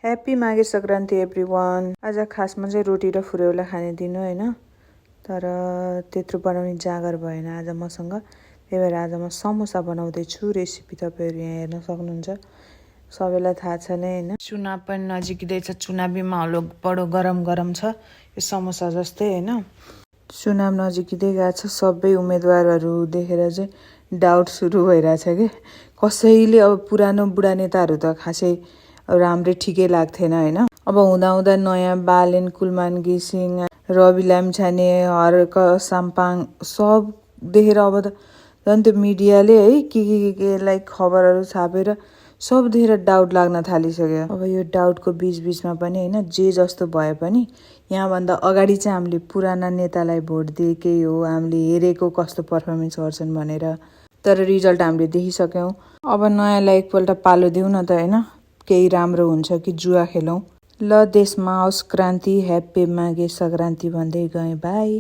Happy Maghe Sankranti everyone. आज खासमा चाहिँ रोटी र फुरेउला खाने दिन होइन, तर त्यत्रो बनाउने जाँगर भएन आज मसँग। त्यही भएर आज म समोसा बनाउँदैछु। रेसिपी तपाईँहरू यहाँ हेर्न सक्नुहुन्छ। सबैलाई थाहा छ नै होइन, चुनाव पनि नजिकिँदैछ। चुनावी माहौल बडो गरम गरम छ, यो समोसा जस्तै होइन। चुनाव नजिकिँदै गएको छ, सबै उम्मेदवारहरू देखेर चाहिँ डाउट सुरु भइरहेछ कि कसैले अब पुरानो बुढा नेताहरू त खासै राम्रै ठिकै लाग्थेन होइन। अब हुँदा हुँदा नयाँ बालेन कुलमान घिसिङ, रवि लामिछाने, हर्क साम्पाङ सब देखेर अब त झन् त्यो मिडियाले है के लाइक खबरहरू छापेर सब देखेर डाउट लाग्न थालिसक्यो। अब यो डाउटको बिचमा पनि होइन, जे जस्तो भए पनि यहाँभन्दा अगाडि चाहिँ हामीले पुराना नेतालाई भोट दिएकै हो, हामीले हेरेको कस्तो पर्फर्मेन्स गर्छन् भनेर। तर रिजल्ट हामीले देखिसक्यौँ। अब नयाँलाई एकपल्ट पालो दिउँ न त होइन, केही राम्रो हुन्छ कि जुवा खेलौँ। ल देशमा होस् क्रान्ति, ह्याप्पी माघे सङ्क्रान्ति भन्दै गएँ, बाई।